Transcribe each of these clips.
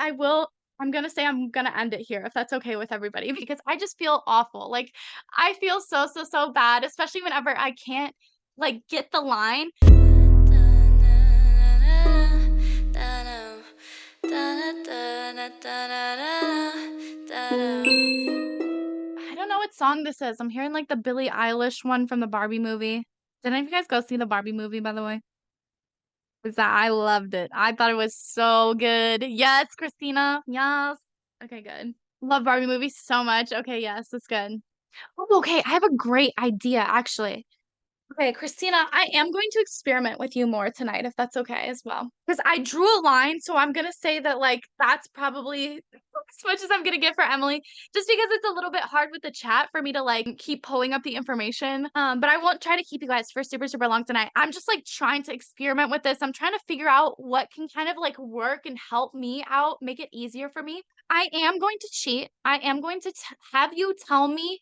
I will I'm gonna say I'm gonna end it here if that's okay with everybody because I just feel awful. Like I feel so, so, so bad, especially whenever I can't like get the line. I don't know what song this is. I'm hearing like the Billie Eilish one from the Barbie movie. Did any of you guys go see the Barbie movie, by the way? Was that I loved it. I thought it was so good. Yes, Christina. Yes. Okay, good. Love Barbie movies so much. Okay, yes, that's good. Oh, okay, I have a great idea actually. Okay, Christina, I am going to experiment with you more tonight if that's okay as well. Because I drew a line, so I'm gonna say that like that's probably as much as I'm gonna get for Emily, just because it's a little bit hard with the chat for me to like keep pulling up the information. But I won't try to keep you guys for super, super long tonight. I'm just like trying to experiment with this. I'm trying to figure out what can kind of like work and help me out, make it easier for me. I am going to cheat. I am going to have you tell me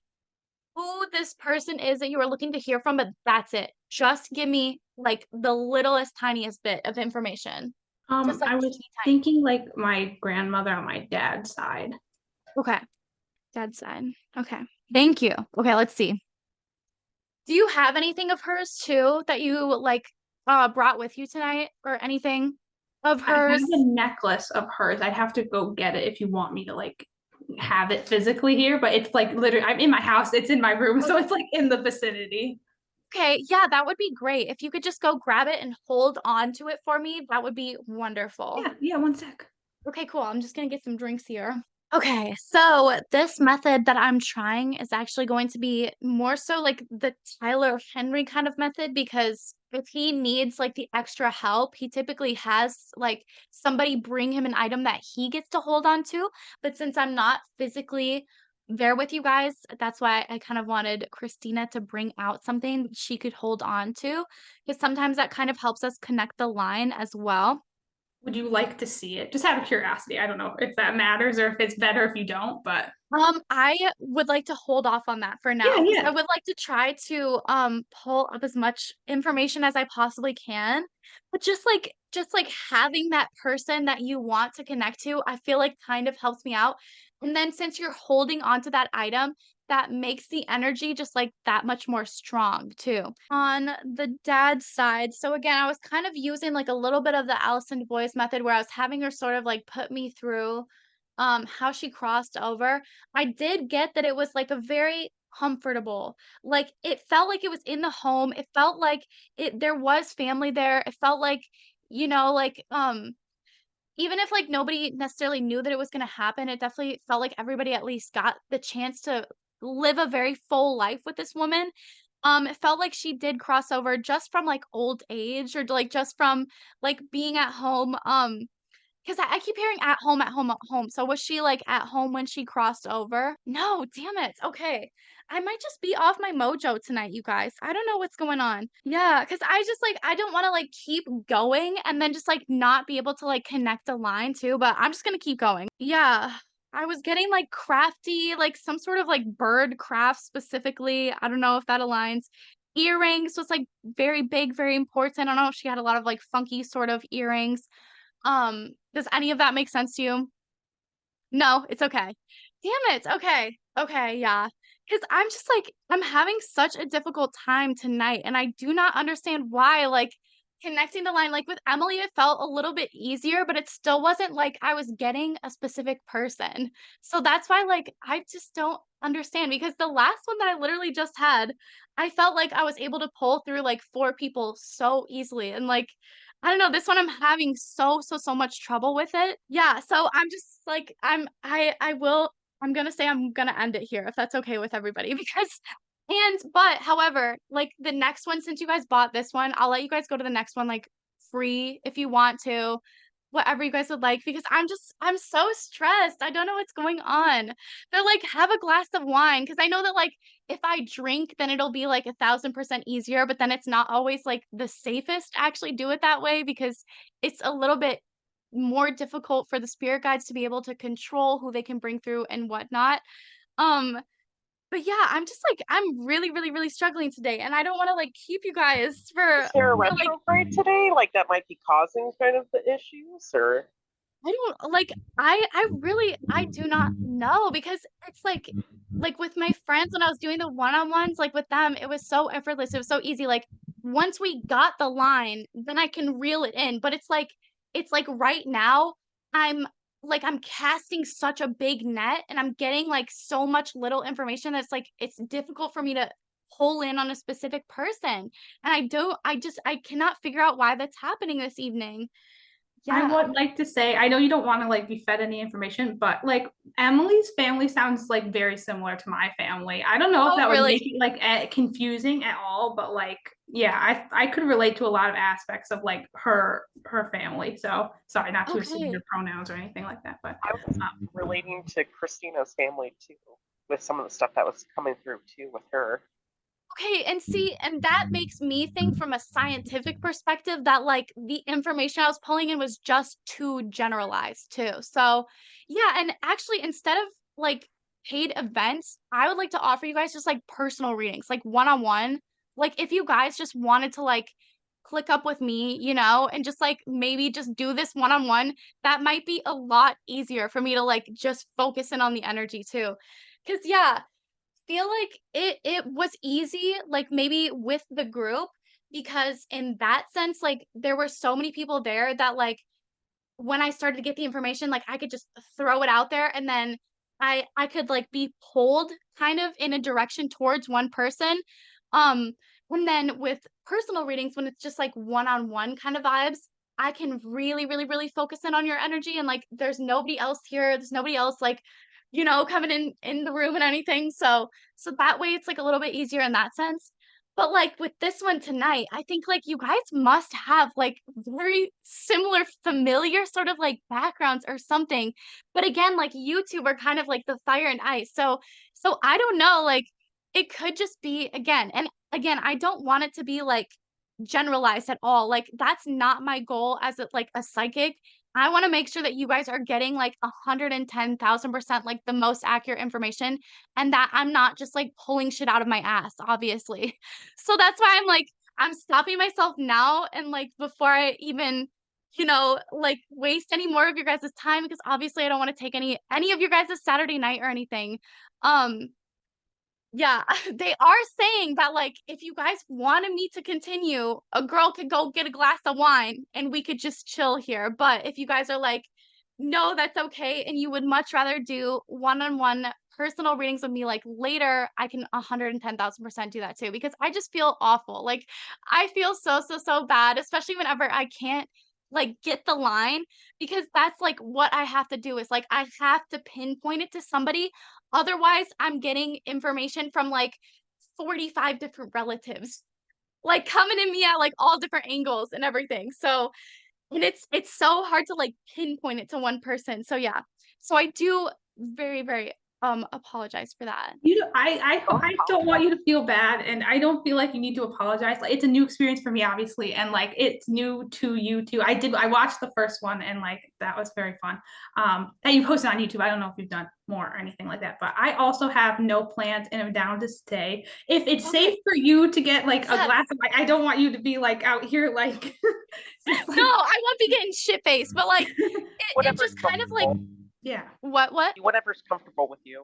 who this person is that you are looking to hear from, but that's it. Just give me like the littlest, tiniest bit of information. Just like I was teeny tiny. thinking like my grandmother on my dad's side. Okay. Dad's side. Okay. Thank you. Okay, let's see. Do you have anything of hers too that you like brought with you tonight or anything of I have hers? a necklace of hers. I'd have to go get it if you want me to like have it physically here, but it's like literally I'm in my house, it's in my room, so it's like in the vicinity. Okay, yeah, that would be great. If you could just go grab it and hold on to it for me, that would be wonderful. Yeah, one sec. Okay, cool. I'm just gonna get some drinks here. Okay, so this method that I'm trying is actually going to be more so like the Tyler Henry kind of method because if he needs like the extra help, he typically has like somebody bring him an item that he gets to hold on to. But since I'm not physically there with you guys, that's why I kind of wanted Christina to bring out something she could hold on to because sometimes that kind of helps us connect the line as well. Would you like to see it? Just out of curiosity. I don't know if that matters or if it's better if you don't, but I would like to hold off on that for yeah, now because I yeah. would like to try to pull up as much information as I possibly can. But just like having that person that you want to connect to, I feel like kind of helps me out. And then since you're holding on to that item, that makes the energy just like that much more strong too. On the dad's side, so again, I was kind of using like a little bit of the Allison Boyce method where I was having her sort of like put me through how she crossed over. I did get that it was, like, a very comfortable like, it felt like it was in the home, it felt like there was family there, it felt like, even if, like, nobody necessarily knew that it was gonna happen, it definitely felt like everybody at least got the chance to live a very full life with this woman. It felt like she did cross over just from, like, old age or, like, just from, like, being at home, 'cause I keep hearing at home, at home, at home. So was she, like, at home when she crossed over? No, damn it. Okay. I might just be off my mojo tonight, you guys. I don't know what's going on. Yeah, 'cause I just, like I don't wanna, like, keep going and then just, like, not be able to, like, connect a line too, but I'm just gonna keep going. Yeah. I was getting, like, crafty, like, some sort of, like, bird craft specifically. I don't know if that aligns. Earrings was, like, very big, very important. I don't know if she had a lot of, like, funky sort of earrings. Does any of that make sense to you? No, it's okay. Damn it, okay. Okay, yeah. Because 'Cause I'm just, like I'm having such a difficult time tonight, and I do not understand why, like, connecting the line like, with Emily, it felt a little bit easier, but it still wasn't like I was getting a specific person. So that's why, like, I just don't understand because the last one that I literally just had, I felt like I was able to pull through, like, 4 people so easily, and, like, I don't know, this one I'm having so, so, so much trouble with it. Yeah, so I'm just like I'm gonna say I'm gonna end it here if that's okay with everybody because but however, like the next one, since you guys bought this one, I'll let you guys go to the next one like free if you want to, whatever you guys would like because I'm so stressed. I don't know what's going on. They're like, have a glass of wine because I know that like if I drink, then it'll be like 1,000% easier, but then it's not always like the safest to actually do it that way because it's a little bit more difficult for the spirit guides to be able to control who they can bring through and whatnot. Um, but yeah, I'm just like I'm really, really, really struggling today, and I don't want to like keep you guys Is there a for like retrograde today, like that might be causing kind of the issues, or? I don't like I do not know because it's like with my friends when I was doing the one-on-ones, like with them, it was so effortless. It was so easy. Like once we got the line, then I can reel it in. But it's like right now, I'm I'm casting such a big net and I'm getting like so much little information that's like it's difficult for me to pull in on a specific person. And I cannot figure out why that's happening this evening. I Yeah. would like to say, I know you don't want to like be fed any information, but like Emily's family sounds like very similar to my family. I don't know if Oh, that would really? make it like confusing at all, but like yeah, I could relate to a lot of aspects of like her family. So sorry, not to assume your Okay. pronouns or anything like that, but I was relating to Christina's family too, with some of the stuff that was coming through too with her. Okay, and see, and that makes me think from a scientific perspective that like the information I was pulling in was just too generalized too. So, yeah, and actually instead of like paid events, I would like to offer you guys just like personal readings, like one-on-one. Like if you guys just wanted to like click up with me, and just like maybe just do this one-on-one, that might be a lot easier for me to like just focus in on the energy too. Cause yeah, feel like it was easy, like, maybe with the group, because in that sense, like, there were so many people there that, like, when I started to get the information, like, I could just throw it out there, and then I could, like, be pulled kind of in a direction towards one person, um, and then with personal readings, when it's just, like, one-on-one kind of vibes, I can really, really, really focus in on your energy, and, like, there's nobody else here, there's nobody else, like, coming in the room and anything, so that way it's, like, a little bit easier in that sense. But, like, with this one tonight, I think, like, you guys must have, like, very similar, familiar sort of, like, backgrounds or something. But again, like, you 2 are kind of like the fire and ice. So I don't know, like, it could just be again, I don't want it to be, like, generalized at all. Like, that's not my goal as a psychic. I wanna make sure that you guys are getting, like, 110,000%, like, the most accurate information and that I'm not just, like, pulling shit out of my ass, obviously. So that's why I'm stopping myself now and, like, before I even, like, waste any more of your guys' time because obviously I don't wanna take any of your guys' Saturday night or anything. Um, yeah, they are saying that, like, if you guys wanted me to continue, a girl could go get a glass of wine and we could just chill here. But if you guys are like, no, that's okay, and you would much rather do one-on-one personal readings with me like later, I can 110,000% do that too because I just feel awful. Like, I feel so, so, so bad, especially whenever I can't like get the line because that's like what I have to do is like I have to pinpoint it to somebody. Otherwise, I'm getting information from, like, 45 different relatives, like, coming at me at, like, all different angles and everything, so and it's so hard to, like, pinpoint it to one person, so, yeah. So I do very, very, apologize for that. you know, Don't I don't want apologize. you to feel bad, and I don't feel like you need to apologize. Like it's a new experience for me, obviously, and like it's new to you too. I watched the first one, and like that was very fun. That you posted on YouTube. I don't know if you've done more or anything like that, but I also have no plans, and I'm down to stay. If it's safe Okay. for you to get like a Yes. glass of, like, I don't want you to be like out here like just No, like I won't be getting shit-faced, but, like, it Whatever's just kind of, like comfortable. yeah. what? Whatever's comfortable with you.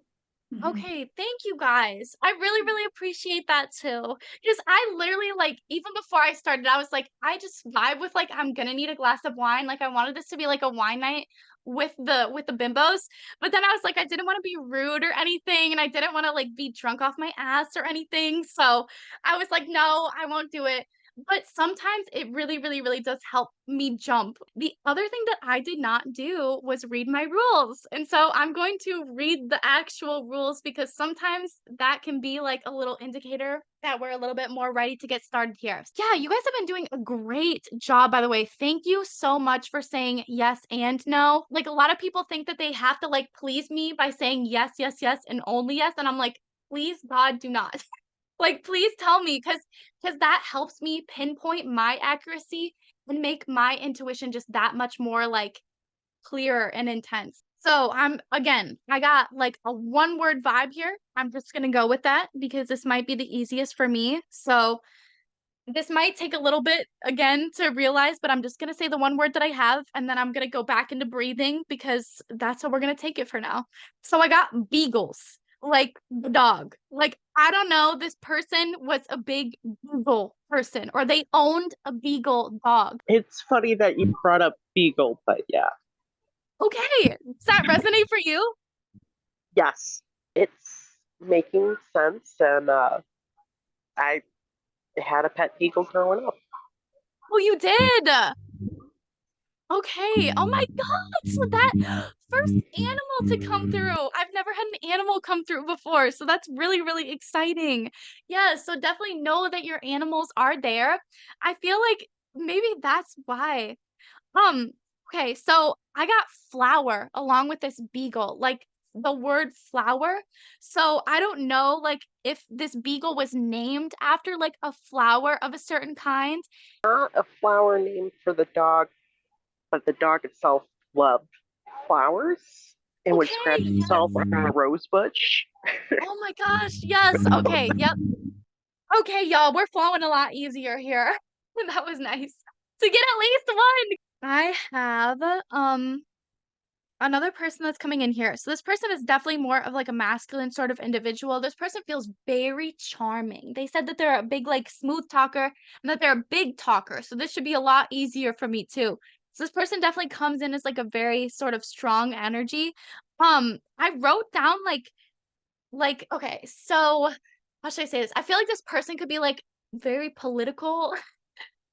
Mhm. Okay, thank you guys. I really, really appreciate that too. Because I literally like even before I started, I was like, I just vibe with like I'm gonna need a glass of wine. Like I wanted this to be like a wine night with the bimbos. But then I was like, I didn't want to be rude or anything, and I didn't want to like be drunk off my ass or anything. So I was like, no, I won't do it. But sometimes it really, really, really does help me jump. The other thing that I did not do was read my rules. And so I'm going to read the actual rules because sometimes that can be like a little indicator that we're a little bit more ready to get started here. Yeah, you guys have been doing a great job, by the way. Thank you so much for saying yes and no. Like a lot of people think that they have to like please me by saying yes, yes, yes, and only yes. And I'm like, please, God, do not. Like, please tell me, cause that helps me pinpoint my accuracy and make my intuition just that much more, like, clearer and intense. So, I got, like, a one-word vibe here. I'm just gonna go with that because this might be the easiest for me. So, This might take a little bit again to realize, but I'm just gonna say the one word that I have, and then I'm gonna go back into breathing because that's how we're gonna take it for now. So I got beagles, like the dog. Like, I don't know, this person was a big beagle person, or they owned a beagle dog. It's funny that you brought up beagle, but yeah. Okay, does that resonate for you? Yes, it's making sense, and I had a pet beagle growing up. Oh, you did. Okay. Oh my God. So that first animal to come through. I've never had an animal come through before. So that's really, really exciting. Yeah. So definitely know that your animals are there. I feel like maybe that's why. Um, okay, so I got flower along with this beagle, like the word flower. So I don't know like if this beagle was named after like a flower of a certain kind. Not a flower named for the dog, but the dog itself loved flowers and would Okay, scratch itself yes. on a rose bush. Oh my gosh, yes. Okay, yep. Okay, y'all, we're flowing a lot easier here. That was nice. To get at least one. I have another person that's coming in here. So this person is definitely more of like a masculine sort of individual. This person feels very charming. They said that they're a big like smooth talker and that they're a big talker. So this should be a lot easier for me too. So this person definitely comes in as like a very sort of strong energy. I wrote down like okay, so how should I say this? I feel like this person could be like very political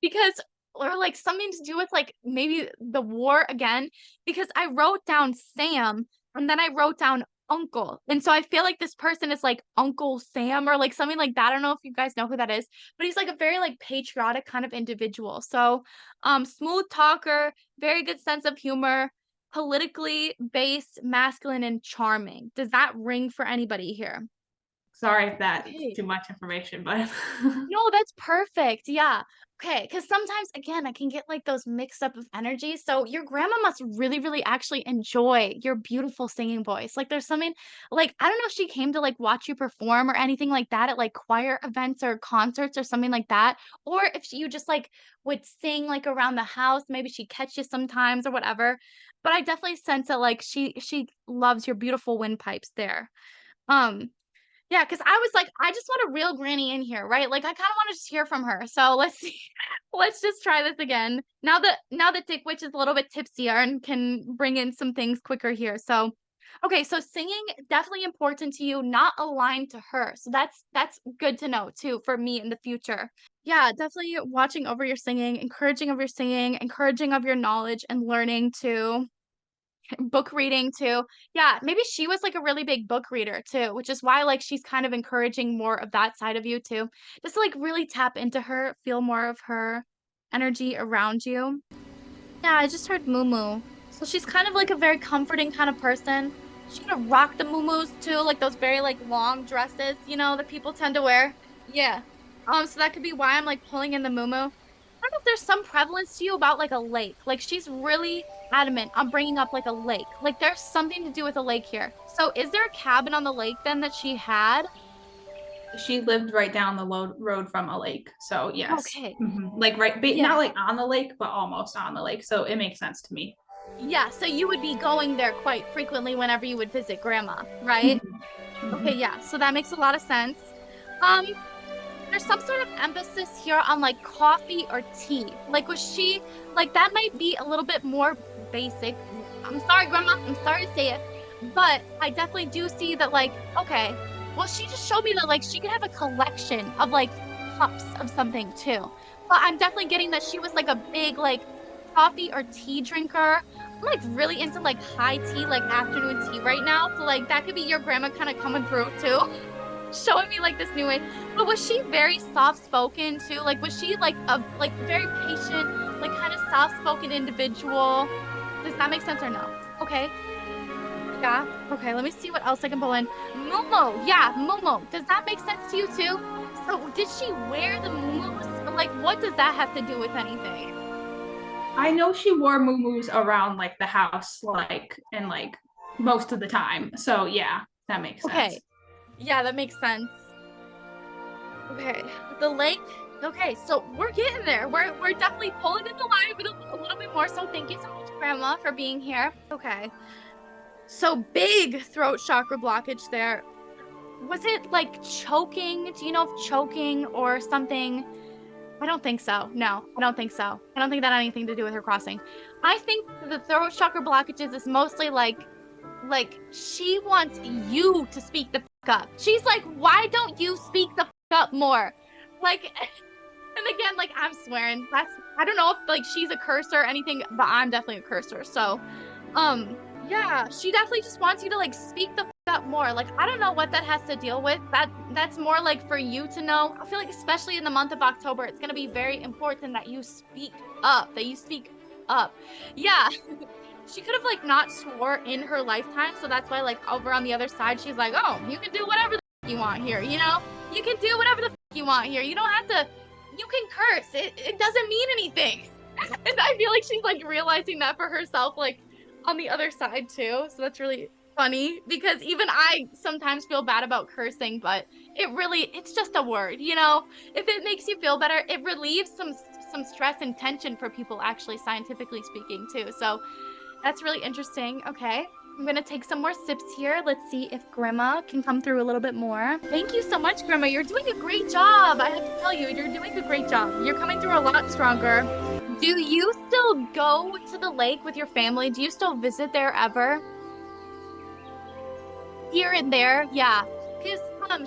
because or like something to do with like maybe the war again because I wrote down Sam and then I wrote down uncle. And so I feel like this person is like Uncle Sam or like something like that. I don't know if you guys know who that is, but he's like a very like patriotic kind of individual. So smooth talker, very good sense of humor, politically based, masculine and charming. Does that ring for anybody here? Sorry if that's Okay. too much information, but No, that's perfect. Yeah. Okay. Because sometimes, again, I can get like those mixed up of energy. So your grandma must really, really actually enjoy your beautiful singing voice. Like there's something like, I don't know if she came to like watch you perform or anything like that at like choir events or concerts or something like that. Or if you just like would sing like around the house, maybe she catch you sometimes or whatever. But I definitely sense that like she loves your beautiful windpipes there. Um, yeah, because I was like, I just want a real granny in here, right? Like I kind of want to just hear from her. So let's see. Let's just try this again. Now that Dick Witch is a little bit tipsier and can bring in some things quicker here. So okay, so singing definitely important to you, not aligned to her. So that's good to know too for me in the future. Yeah, definitely watching over your singing, encouraging of your knowledge and learning too. Book reading too. Yeah, maybe she was like a really big book reader too, which is why like she's kind of encouraging more of that side of you too. Just to, like really tap into her, feel more of her energy around you. Yeah, I just heard moo. So she's kind of like a very comforting kind of person. She's gonna rock the moo too, like those very like long dresses, that people tend to wear. Yeah. So that could be why I'm like pulling in the moo. I don't know if there's some prevalence to you about like a lake. Like she's really adamant on bringing up like a lake. Like there's something to do with a lake here. So is there a cabin on the lake then that she had? she lived right down the road from a lake. So yes. Okay. Like right, Yeah. not like on the lake, but almost on the lake. So it makes sense to me. Yeah. So you would be going there quite frequently whenever you would visit grandma, right? Okay, yeah. So that makes a lot of sense. Um, there's some sort of emphasis here on like coffee or tea. Like was she like that might be a little bit more basic. I'm sorry, grandma. I'm sorry to say it. But I definitely do see that like, okay, well, she just showed me that like she could have a collection of like cups of something too. But I'm definitely getting that she was like a big like coffee or tea drinker. I'm like really into like high tea, like afternoon tea right now. So like that could be your grandma kind of coming through too. Showing me like this new way. But was she very soft spoken too? Like was she like a like very patient, like kind of soft spoken individual? Does that make sense or no? Okay. Yeah. Okay, let me see what else I can pull in. Momo. Yeah, Momo. Does that make sense to you too? So did she wear the moomos? Like what does that have to do with anything? I know she wore moo around like the house, like and like most of the time. So yeah, that makes sense. Okay. Yeah, that makes sense. Okay. The lake Okay, so we're getting there. We're definitely pulling it alive a little bit more. So thank you so much, Grandma, for being here. Okay. So big throat chakra blockage there. Was it like choking? Do you know if choking or something? I don't think so. No, I don't think so. I don't think that had anything to do with her crossing. I think the throat chakra blockages is mostly like she wants you to speak the fuck up. She's like, why don't you speak the fuck up more? Like, and again, like I'm swearing. I don't know if like she's a cursor or anything, but I'm definitely a cursor. So, yeah, she definitely just wants you to like speak the fuck up more. Like, I don't know what that has to deal with. That's more like for you to know. I feel like especially in the month of October, it's gonna be very important that you speak up. Yeah. She could have like not swore in her lifetime, so that's why like over on the other side she's like, oh, you can do whatever the f you want here, you know? You can do whatever the f you want here. You don't have to, you can curse. It doesn't mean anything. And I feel like she's like realizing that for herself, like on the other side too. So that's really funny because even I sometimes feel bad about cursing, but it's just a word, you know? If it makes you feel better, it relieves some stress and tension for people, actually, scientifically speaking too. So that's really interesting. Okay, I'm gonna take some more sips here. Let's see if Grandma can come through a little bit more. Thank you so much, Grandma. You're doing a great job. I have to tell you, you're doing a great job. You're coming through a lot stronger. Do you still go to the lake with your family? Do you still visit there ever? Here and there, yeah. Because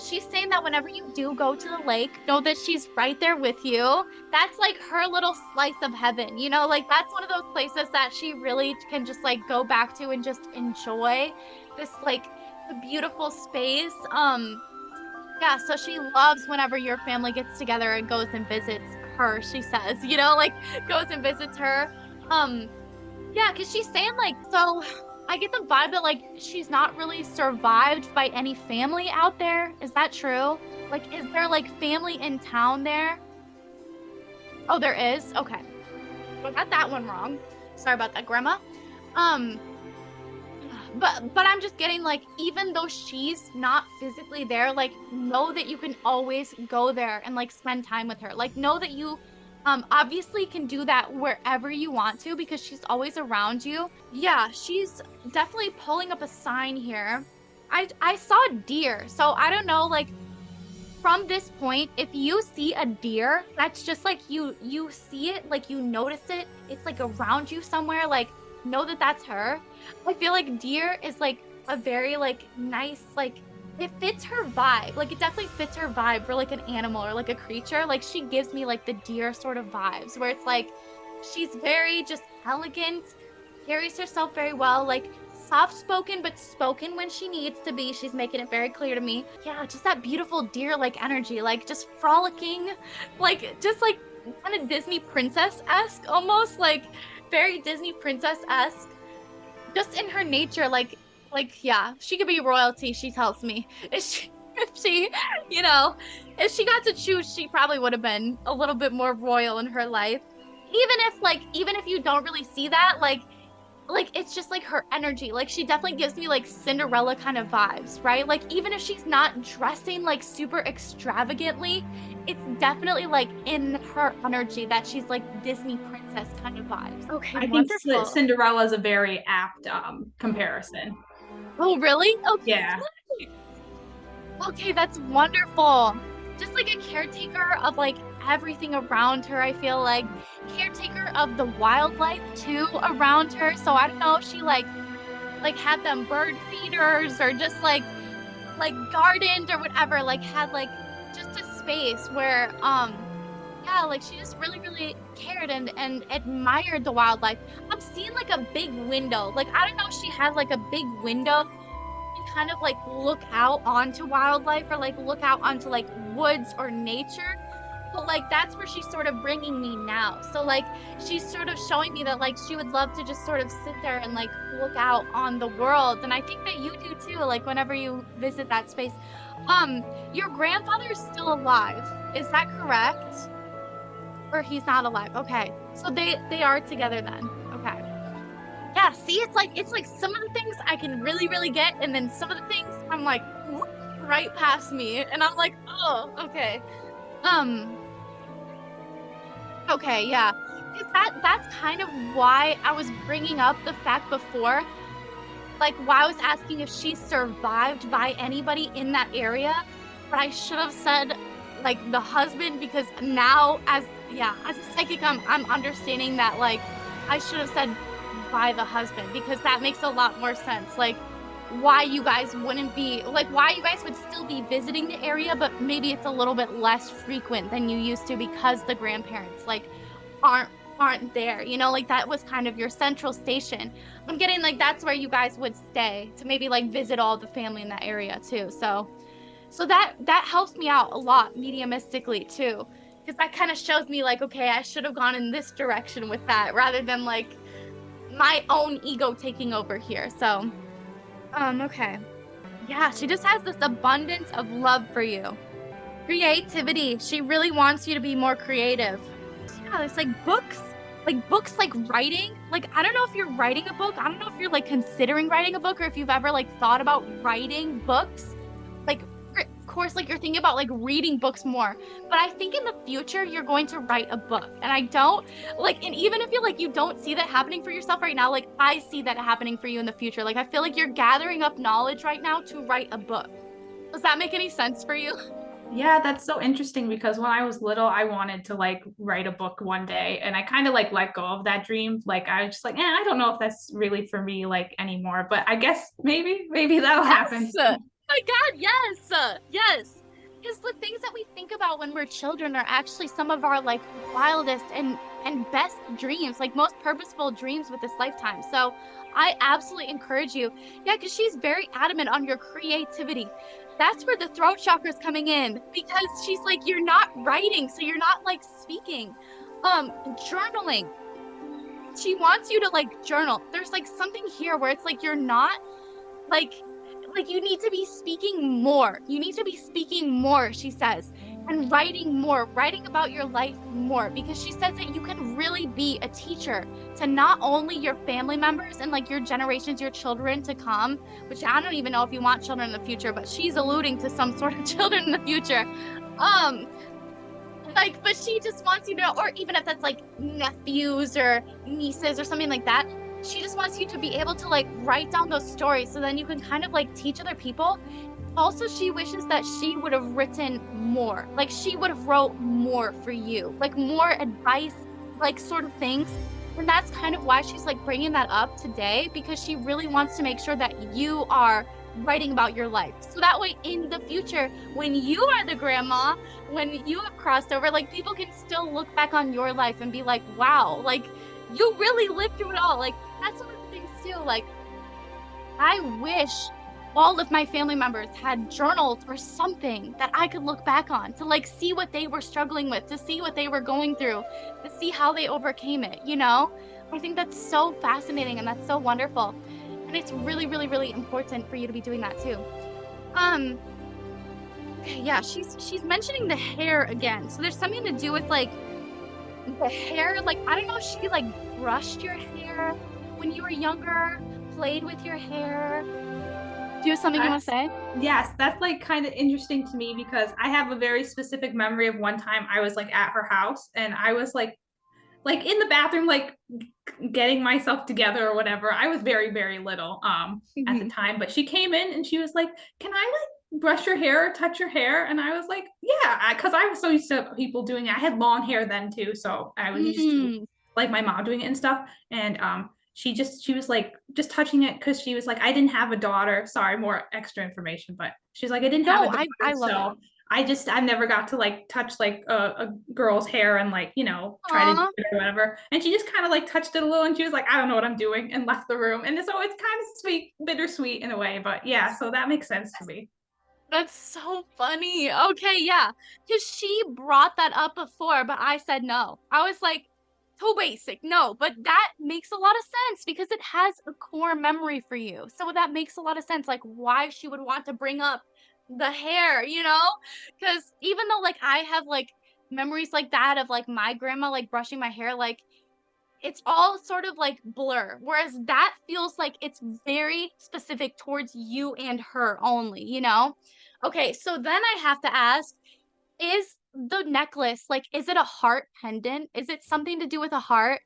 she's saying that whenever you do go to the lake, know that she's right there with you. That's like her little slice of heaven, you know? Like that's one of those places that she really can just like go back to and just enjoy this like the beautiful space. Yeah, so she loves whenever your family gets together and goes and visits her, she says, you know, like goes and visits her. Yeah, because she's saying like, so I get the vibe that like she's not really survived by any family out there. Is that true? Like, is there like family in town there? Oh, there is? Okay. I got that one wrong. Sorry about that, Grandma. But I'm just getting like, even though she's not physically there, like know that you can always go there and like spend time with her. Like know that you obviously can do that wherever you want to because she's always around you. Yeah, she's definitely pulling up a sign here. I saw a deer, so I don't know, like from this point, if you see a deer, that's just like you see it, like you notice it, it's like around you somewhere, like know that that's her. I feel like deer is like a very like nice, like it fits her vibe. Like it definitely fits her vibe for like an animal or like a creature. Like she gives me like the deer sort of vibes where it's like she's very just elegant, carries herself very well, like soft-spoken but spoken when she needs to be. She's making it very clear to me. Yeah, just that beautiful deer-like energy, like just frolicking, like just like kind of Disney princess-esque almost, like very Disney princess-esque. Just in her nature, like yeah, she could be royalty, she tells me. If she, you know, if she got to choose, she probably would have been a little bit more royal in her life. Even if you don't really see that, like it's just like her energy. Like she definitely gives me like Cinderella kind of vibes, right? Like even if she's not dressing like super extravagantly, it's definitely like in her energy that she's like Disney princess kind of vibes. Okay, I wonderful. think Cinderella is a very apt comparison. Oh, really? Okay. Yeah. Okay, that's wonderful. Just like a caretaker of like everything around her, I feel like. Caretaker of the wildlife too around her. So I don't know if she like had them bird feeders or just like gardened or whatever, like had like just a space where yeah, like she just really cared and admired the wildlife. I'm seeing like a big window. Like I don't know if she has like a big window and kind of like look out onto wildlife or like look out onto like woods or nature, but like that's where she's sort of bringing me now. So like she's sort of showing me that like she would love to just sort of sit there and like look out on the world, and I think that you do too, like whenever you visit that space. Your grandfather is still alive, is that correct? Or he's not alive? Okay, so they are together then. Okay. Yeah, see, it's like some of the things I can really get, and then some of the things I'm like right past me, and I'm like, oh, okay. Okay, yeah. 'Cause that's kind of why I was bringing up the fact before, like, why I was asking if she survived by anybody in that area, but I should have said, like, the husband, because now as a psychic, I'm understanding that, like, I should have said by the husband, because that makes a lot more sense, like, why you guys wouldn't be like, why you guys would still be visiting the area, but maybe it's a little bit less frequent than you used to because the grandparents, like, aren't aren't there, you know, like, that was kind of your central station. I'm getting, like, that's where you guys would stay to maybe, like, visit all the family in that area too, so that helps me out a lot mediumistically too, because that kinda shows me, like, okay, I should have gone in this direction with that rather than, like, my own ego taking over here, so, okay. Yeah, she just has this abundance of love for you. Creativity. She really wants you to be more creative. Yeah, it's like books like writing. Like, I don't know if you're writing a book. I don't know if you're like considering writing a book, or if you've ever like thought about writing books. Like, of course, like you're thinking about like reading books more. But I think in the future you're going to write a book. And I don't like, and even if you don't see that happening for yourself right now, like I see that happening for you in the future. Like I feel like you're gathering up knowledge right now to write a book. Does that make any sense for you? Yeah, that's so interesting because when I was little, I wanted to like write a book one day, and I kind of like let go of that dream. Like I was just like, I don't know if that's really for me like anymore, but I guess maybe that'll happen. Yes! Oh my God, yes! Yes! Because the things that we think about when we're children are actually some of our like wildest and best dreams, like most purposeful dreams with this lifetime. So I absolutely encourage you. Yeah, because she's very adamant on your creativity. That's where the throat chakra is coming in, because she's like, you're not writing, so you're not like speaking. Journaling. She wants you to like journal. There's like something here where it's like you're not like you need to be speaking more. You need to be speaking more, she says, and writing more, writing about your life more, because she says that you can really be a teacher to not only your family members and like your generations, your children to come, which I don't even know if you want children in the future, but she's alluding to some sort of children in the future. Um, like, but she just wants you to, or even if that's like nephews or nieces or something like that, she just wants you to be able to like write down those stories so then you can kind of like teach other people. Also, she wishes that she would have written more, like she would have wrote more for you, like more advice, like sort of things. And that's kind of why she's like bringing that up today, because she really wants to make sure that you are writing about your life, so that way in the future when you are the grandma, when you have crossed over, like people can still look back on your life and be like, wow, like you really lived through it all. Like that's one of the things too, like I wish all of my family members had journals or something that I could look back on to like see what they were struggling with, to see what they were going through, to see how they overcame it, you know? I think that's so fascinating and that's so wonderful. And it's really, really, really important for you to be doing that too. Um, okay, yeah, she's mentioning the hair again. So there's something to do with like the hair. Like, I don't know if she like brushed your hair when you were younger, played with your hair. Do you have something you want to say? Yes, that's like kind of interesting to me because I have a very specific memory of one time I was like at her house and I was like in the bathroom, like getting myself together or whatever. I was very, very little at the time, but she came in and she was like, can I like brush your hair or touch your hair? And I was like, yeah, because I was so used to people doing it. I had long hair then too, so I was used to like my mom doing it and stuff. And she was like just touching it because she was like, I didn't have a daughter. Sorry, more extra information, but she's like, I didn't have a daughter, I love so it. I never got to like touch like a girl's hair and like, you know, try to do it or whatever. And she just kind of like touched it a little and she was like, I don't know what I'm doing, and left the room. And so it's kind of sweet, bittersweet in a way, but yeah, so that makes sense to me. That's so funny. Okay, yeah. Because she brought that up before, but I said no. I was like, too basic. No, but that makes a lot of sense because it has a core memory for you. So that makes a lot of sense, like why she would want to bring up the hair, you know? Because even though like I have like memories like that of like my grandma like brushing my hair, like it's all sort of like blur. Whereas that feels like it's very specific towards you and her only, you know? Okay, so then I have to ask, is the necklace, like, is it a heart pendant? Is it something to do with a heart?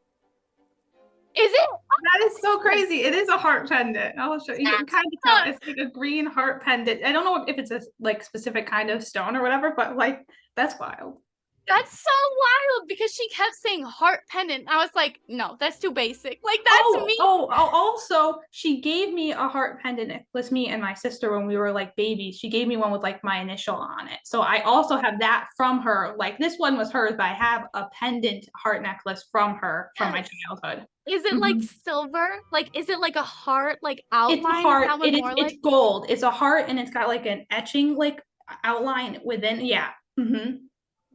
Is it? That is so crazy. It is a heart pendant. I'll show you. You can kind of tell it's like a green heart pendant. I don't know if it's a like specific kind of stone or whatever, but like that's wild. That's so wild because she kept saying heart pendant. I was like, no, that's too basic. Like, that's me. Also, she gave me a heart pendant necklace, me and my sister, when we were like babies. She gave me one with like my initial on it. So I also have that from her. Like, this one was hers, but I have a pendant heart necklace from her from my childhood. Is it like silver? Like, is it like a heart, like outline? It's a heart. It's gold. It's a heart, and it's got like an etching like outline within. Yeah.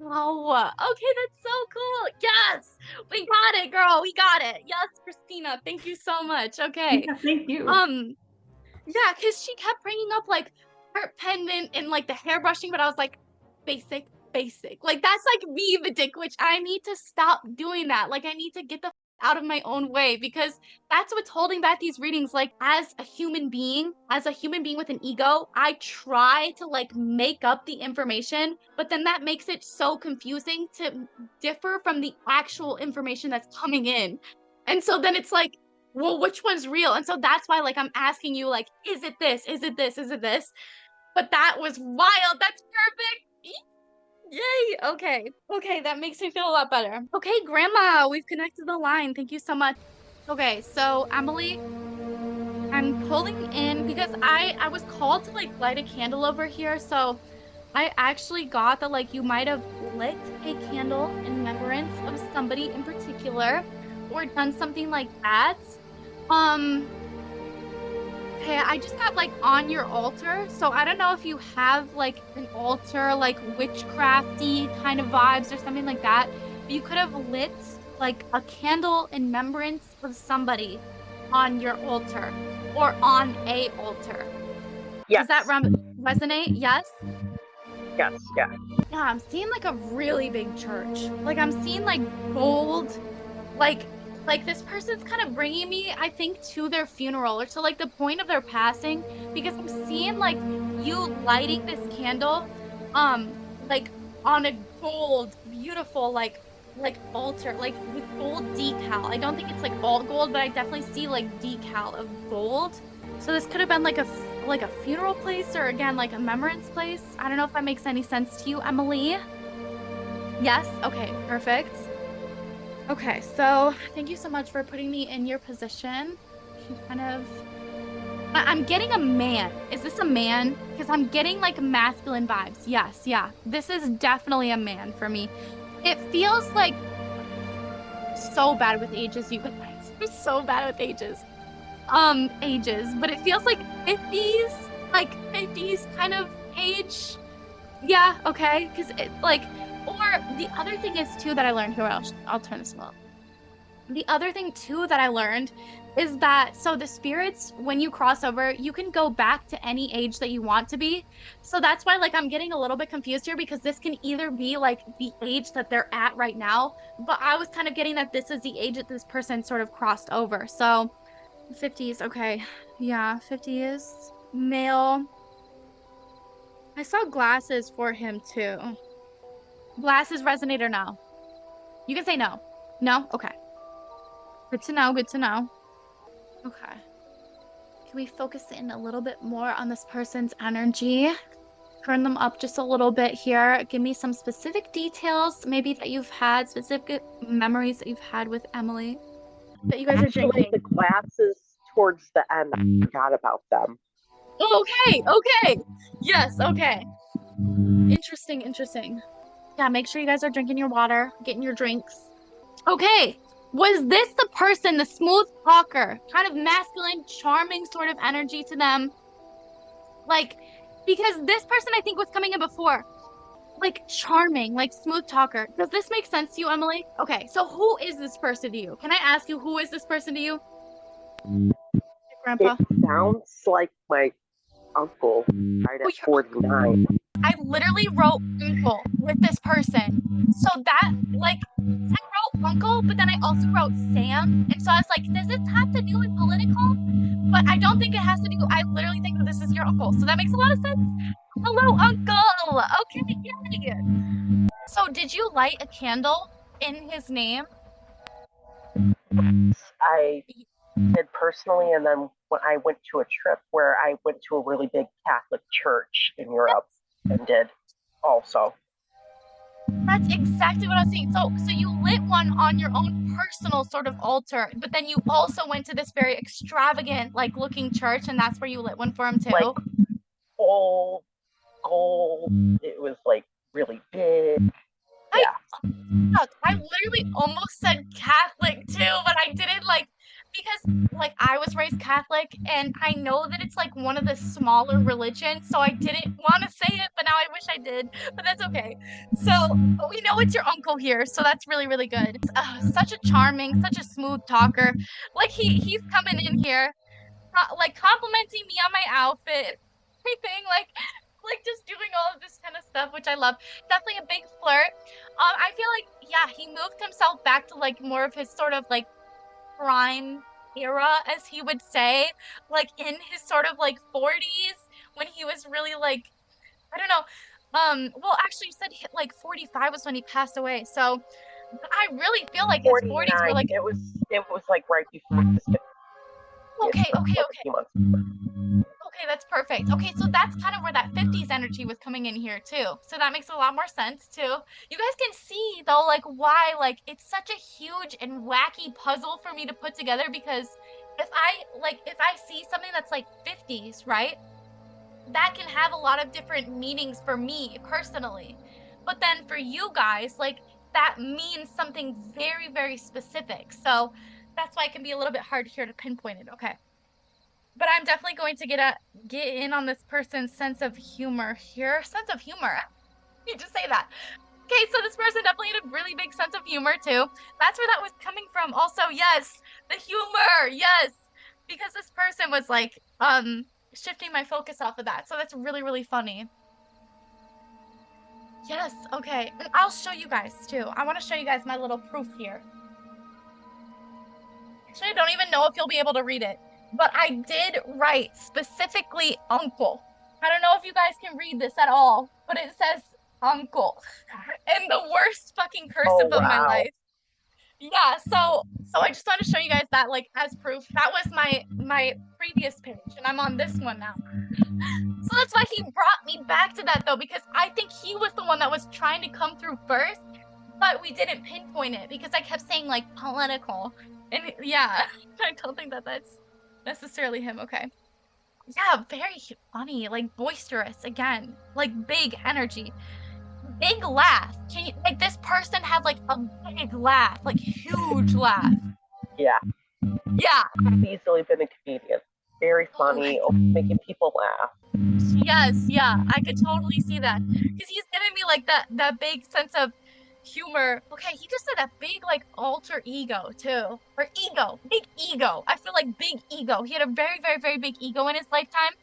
Oh, okay, that's so cool. Yes, we got it, girl. We got it. Yes, Christina, thank you so much. Okay. Yeah, thank you. Yeah, because she kept bringing up like heart pendant and like the hair brushing, but I was like, basic. Like, that's like me, the dick witch. I need to stop doing that. Like, I need to get the out of my own way, because that's what's holding back these readings. Like, as a human being with an ego, I try to like make up the information, but then that makes it so confusing to differ from the actual information that's coming in. And so then it's like, well, which one's real? And so that's why like I'm asking you, like, is it this? Is it this? Is it this? But that was wild. That's perfect. Yay! Okay, that makes me feel a lot better. Okay, Grandma, we've connected the line. Thank you so much. Okay, so Emily, I'm pulling in because I was called to like light a candle over here, so I actually got that like you might have lit a candle in remembrance of somebody in particular or done something like that. Okay, I just got like on your altar, so I don't know if you have like an altar, like witchcrafty kind of vibes or something like that, but you could have lit like a candle in remembrance of somebody on your altar or on a altar. Yes. Does that resonate? Yes? Yes, yeah. Yeah, I'm seeing like a really big church. Like, I'm seeing like gold, like this person's kind of bringing me, I think, to their funeral or to like the point of their passing, because I'm seeing like you lighting this candle like on a gold, beautiful like altar, like with gold decal. I don't think it's like all gold, but I definitely see like decal of gold. So this could have been like a funeral place, or again like a remembrance place. I don't know if that makes any sense to you, Emily. Yes? Okay, perfect. Okay, so thank you so much for putting me in your position. I'm getting a man. Is this a man? Because I'm getting like masculine vibes. Yes, yeah. This is definitely a man for me. It feels like so bad with ages, you guys. I'm so bad with ages. But it feels like 50s kind of age. Yeah, okay. Because it like, or the other thing is too that I learned here, I'll turn this off. The other thing too that I learned is that, so the spirits, when you cross over, you can go back to any age that you want to be. So that's why like I'm getting a little bit confused here, because this can either be like the age that they're at right now, but I was kind of getting that this is the age that this person sort of crossed over. So 50s, okay. Yeah, 50s, male. I saw glasses for him too. Glasses resonate or no? You can say no. No? Okay. Good to know, good to know. Okay. Can we focus in a little bit more on this person's energy? Turn them up just a little bit here. Give me some specific details, maybe that you've had, specific memories that you've had with Emily, that you guys are drinking. The glasses towards the end, I forgot about them. Okay. Yes, okay. Interesting. Yeah, make sure you guys are drinking your water, getting your drinks. Okay, was this the person, the smooth talker, kind of masculine, charming sort of energy to them? Like, because this person I think was coming in before. Like, charming, like smooth talker. Does this make sense to you, Emily? Okay, so who is this person to you? Can I ask you, who is this person to you? Grandpa? It sounds like my uncle, right at 49. I literally wrote uncle with this person. So that, like, I wrote uncle, but then I also wrote Sam. And so I was like, does this have to do with political? But I don't think it has to do, I literally think that this is your your uncle. So that makes a lot of sense. Hello, uncle. Okay, yay. So did you light a candle in his name? I did personally, and then when I went to a trip where I went to a really big Catholic church in Europe and did also. That's exactly what I was saying. So you lit one on your own personal sort of altar, but then you also went to this very extravagant, like, looking church, and that's where you lit one for him too? Like, old gold. It was like really big. I literally almost said Catholic too, but I didn't, like, because, like, I was raised Catholic, and I know that it's, like, one of the smaller religions, so I didn't want to say it, but now I wish I did, but that's okay. So, we know it's your uncle here, so that's really, really good. Such a charming, such a smooth talker. Like, he's coming in here, like, complimenting me on my outfit, everything, like, just doing all of this kind of stuff, which I love. Definitely a big flirt. I feel like, yeah, he moved himself back to, like, more of his sort of, like, prime era, as he would say, like, in his sort of, like, 40s, when he was really, like, I don't know. Well, actually, you said, like, 45 was when he passed away, so I really feel like his 40s were, like... It was, like, right before his... Okay, that's perfect. Okay, so that's kind of where that 50s energy was coming in here too. So that makes a lot more sense too. You guys can see though, like, why, like, it's such a huge and wacky puzzle for me to put together, because if I see something that's like 50s, right? That can have a lot of different meanings for me personally. But then for you guys, like, that means something very, very specific. So that's why it can be a little bit hard here to pinpoint it. Okay. But I'm definitely going to get in on this person's sense of humor here. Sense of humor. You just say that. Okay, so this person definitely had a really big sense of humor too. That's where that was coming from. Also, yes, the humor. Yes, because this person was like shifting my focus off of that. So that's really, really funny. Yes. Okay, and I'll show you guys too. I want to show you guys my little proof here. Actually, I don't even know if you'll be able to read it. But I did write specifically uncle. I don't know if you guys can read this at all, but it says uncle in the worst fucking cursive of my life. Yeah, so I just want to show you guys that, like, as proof. That was my previous page, and I'm on this one now. So that's why he brought me back to that though, because I think he was the one that was trying to come through first, but we didn't pinpoint it because I kept saying, like, political, and yeah, I don't think that that's necessarily him. Okay, yeah, very funny, like, boisterous again, like, big energy, big laugh. Can you, like, this person had, like, a big laugh, like, huge laugh. Yeah. I've easily been a comedian. Very funny, making people laugh. Yes, yeah, I could totally see that, because he's giving me, like, that big sense of humor. Okay, he just said a big, like, alter ego too, or ego, big ego. I feel like big ego. He had a very, very, very big ego in his lifetime,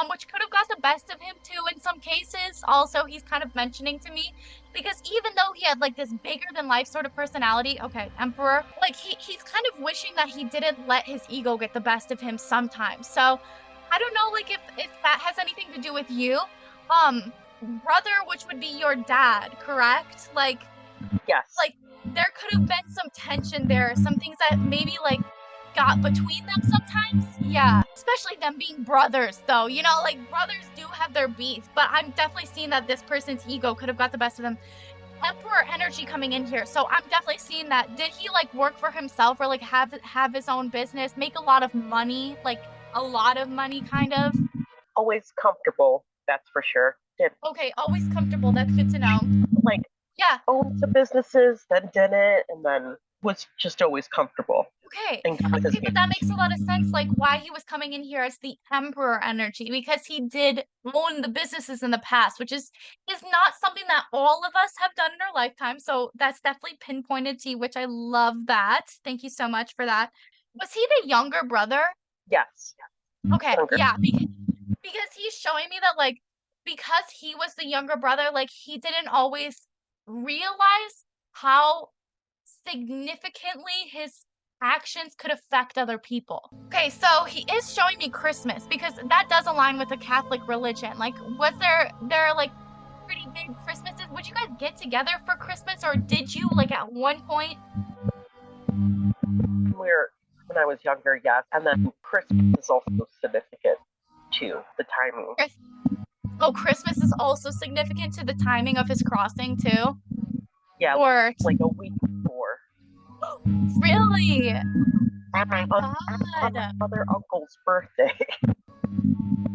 which could have got the best of him too in some cases. Also, he's kind of mentioning to me, because even though he had, like, this bigger than life sort of personality, okay, emperor, like, he's kind of wishing that he didn't let his ego get the best of him sometimes. So I don't know, like, if that has anything to do with you. Brother, which would be your dad, correct? Like, yes, like, there could have been some tension there, some things that maybe, like, got between them sometimes. Yeah, especially them being brothers though, you know, like, brothers do have their beef, but I'm definitely seeing that this person's ego could have got the best of them. Emperor energy coming in here, so I'm definitely seeing that. Did he, like, work for himself, or, like, have his own business, make a lot of money, like, a lot of money, kind of? Always comfortable, that's for sure. Okay, always comfortable, that's good to know. Like, yeah, owned some businesses, then didn't, and then was just always comfortable. Okay, but that makes a lot of sense, like, why he was coming in here as the emperor energy, because he did own the businesses in the past, which is not something that all of us have done in our lifetime. So that's definitely pinpointed to you, which I love that. Thank you so much for that. Was he the younger brother? Yes. Okay, yeah, because he's showing me that, like, because he was the younger brother, like, he didn't always realize how significantly his actions could affect other people. Okay, so he is showing me Christmas because that does align with the Catholic religion. Like, was there like pretty big Christmases? Would you guys get together for Christmas, or did you like at one point? When I was younger, yes. And then Christmas is also significant too, the timing. Oh, Christmas is also significant to the timing of his crossing too? Yeah, or like a week before. Really? On my other uncle's birthday.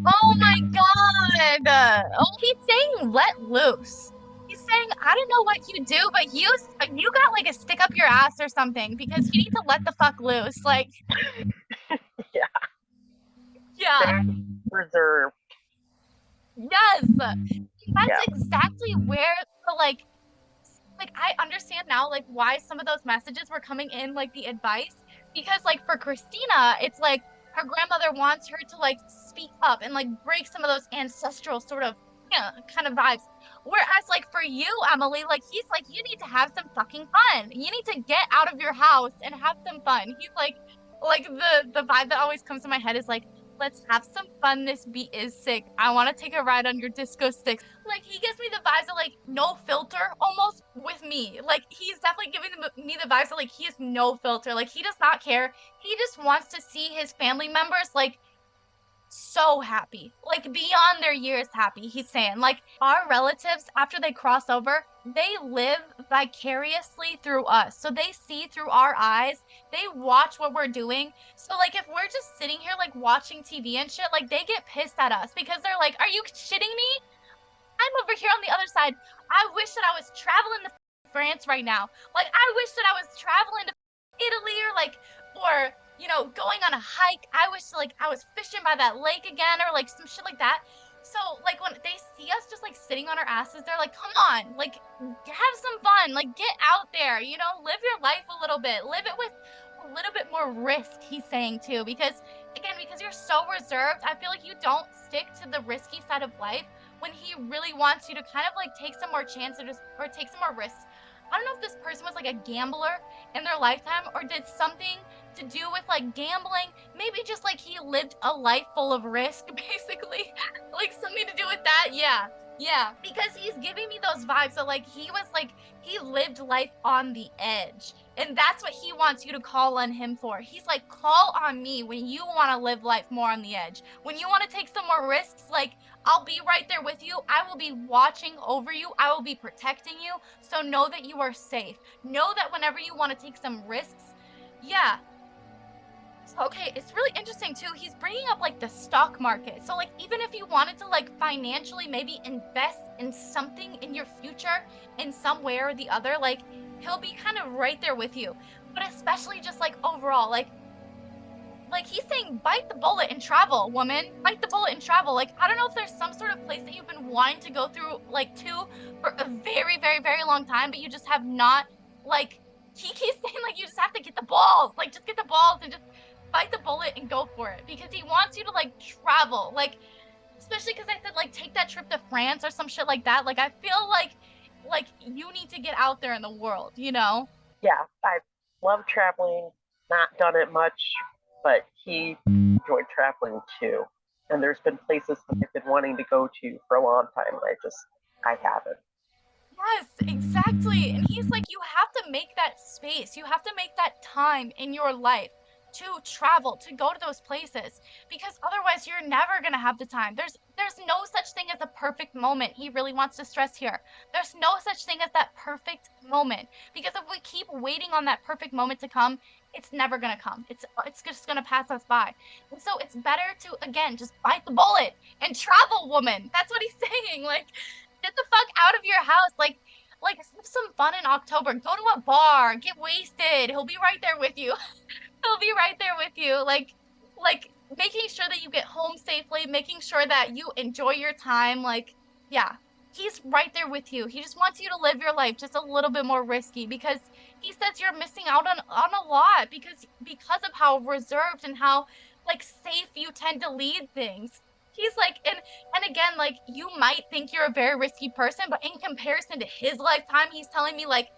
Oh my god! Oh, he's saying let loose. He's saying, I don't know what you do, but you got like a stick up your ass or something, because you need to let the fuck loose. Like, yeah. Yeah. Reserved. Yes. That's exactly where the like I understand now like why some of those messages were coming in, like the advice, because like for Christina, it's like her grandmother wants her to like speak up and like break some of those ancestral sort of kind of vibes. Whereas like for you, Emily, like he's like, you need to have some fucking fun. You need to get out of your house and have some fun. He's like the vibe that always comes to my head is like, let's have some fun. This beat is sick. I want to take a ride on your disco sticks. Like, he gives me the vibes of, like, no filter almost with me. Like, he's definitely giving me the vibes of, like, he has no filter. Like, he does not care. He just wants to see his family members, like, so happy. Like, beyond their years happy, he's saying. Like, our relatives, after they cross over, they live vicariously through us. So they see through our eyes. They watch what we're doing. So, like, if we're just sitting here, like, watching TV and shit, like, they get pissed at us because they're like, are you shitting me? I'm over here on the other side. I wish that I was traveling to France right now. Like, I wish that I was traveling to Italy or you know, going on a hike. I wish like I was fishing by that lake again or like some shit like that. So like when they see us just like sitting on our asses, they're like, come on, like have some fun, like get out there, you know, live your life a little bit, live it with a little bit more risk, he's saying too, because again, because you're so reserved, I feel like you don't stick to the risky side of life when he really wants you to kind of like take some more chances or take some more risks. I don't know if this person was like a gambler in their lifetime or did something to do with like gambling. Maybe just like he lived a life full of risk, basically. Like something to do with that. Yeah. Yeah. Because he's giving me those vibes. So like he lived life on the edge. And that's what he wants you to call on him for. He's like, call on me when you want to live life more on the edge. When you want to take some more risks, like I'll be right there with you. I will be watching over you. I will be protecting you. So know that you are safe. Know that whenever you want to take some risks, yeah. Okay, it's really interesting too. He's bringing up like the stock market. So like even if you wanted to like financially maybe invest in something in your future in some way or the other, like he'll be kind of right there with you. But especially just like overall, like he's saying bite the bullet and travel, woman. Bite the bullet and travel. Like I don't know if there's some sort of place that you've been wanting to go through like to for a very, very, very long time, but you just have not like he keeps saying like you just have to get the balls. Like just get the balls and just bite the bullet and go for it, because he wants you to like travel, like especially because I said like take that trip to France or some shit like that. Like I feel like you need to get out there in the world, you know? Yeah, I love traveling, not done it much, but he enjoyed traveling too. And there's been places that I've been wanting to go to for a long time, and I haven't. Yes, exactly. And he's like, you have to make that space. You have to make that time in your life to travel, to go to those places, because otherwise you're never going to have the time. There's no such thing as a perfect moment. He really wants to stress here. There's no such thing as that perfect moment, because if we keep waiting on that perfect moment to come, it's never going to come. It's just going to pass us by. And so it's better to, again, just bite the bullet and travel, woman. That's what he's saying. Like, get the fuck out of your house. Like have some fun in October. Go to a bar, get wasted. He'll be right there with you. He'll be right there with you. Like making sure that you get home safely, making sure that you enjoy your time. Like, yeah, he's right there with you. He just wants you to live your life just a little bit more risky, because he says you're missing out on a lot because of how reserved and how like safe you tend to lead things. He's like, and again, like you might think you're a very risky person, but in comparison to his lifetime, he's telling me like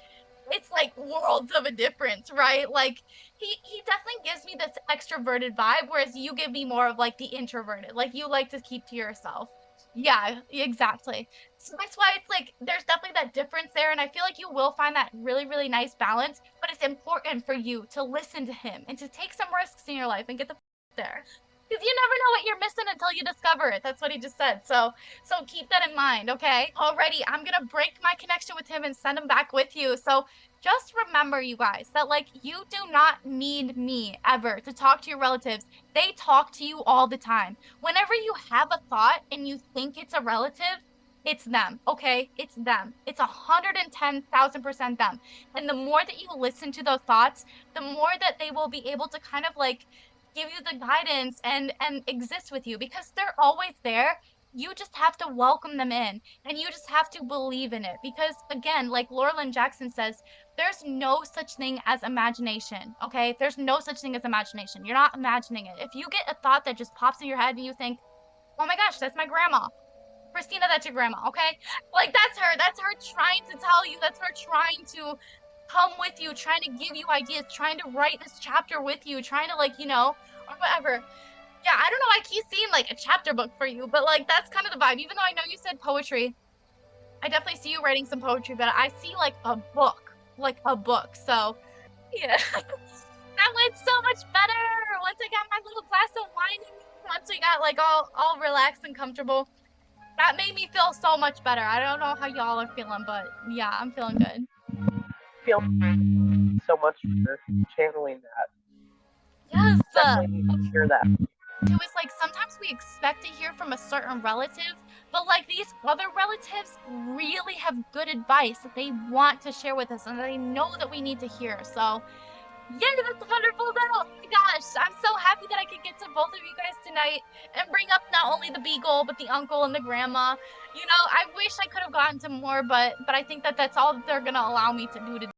it's like worlds of a difference, right? Like he definitely gives me this extroverted vibe, whereas you give me more of like the introverted. Like you like to keep to yourself. Yeah, exactly. So that's why it's like there's definitely that difference there, and I feel like you will find that really, really nice balance. But it's important for you to listen to him and to take some risks in your life and get the there. Because you never know what you're missing until you discover it. That's what he just said. So keep that in mind, okay? Alrighty, I'm gonna break my connection with him and send him back with you. So just remember, you guys, that like you do not need me ever to talk to your relatives. They talk to you all the time. Whenever you have a thought and you think it's a relative, it's them, okay? It's them. It's 110,000% them. And the more that you listen to those thoughts, the more that they will be able to kind of like give you the guidance and exist with you, because they're always there. You just have to welcome them in, and you just have to believe in it, because again, like Laura Lynn Jackson says, there's no such thing as imagination, okay? There's no such thing as imagination. You're not imagining it. If you get a thought that just pops in your head and you think, oh my gosh, that's my grandma, Christina, that's your grandma, okay? Like that's her trying to tell you, that's her trying to come with you, trying to give you ideas, trying to write this chapter with you, trying to like, you know, or whatever. Yeah, I don't know, I keep seeing like a chapter book for you, but like that's kind of the vibe. Even though I know you said poetry, I definitely see you writing some poetry, but I see like a book, So yeah, that went so much better once I got my little glass of wine in me, once we got like all relaxed and comfortable. That made me feel so much better. I don't know how y'all are feeling, but yeah, I'm feeling good. Feel so much for channeling that. Yes. Definitely need to hear that. It was like sometimes we expect to hear from a certain relative, but like these other relatives really have good advice that they want to share with us and they know that we need to hear. So yeah, that's wonderful though. Oh my gosh, I'm so happy that I could get to both of you guys tonight and bring up not only the beagle, but the uncle and the grandma. You know, I wish I could have gotten to more, but I think that that's all that they're gonna allow me to do today.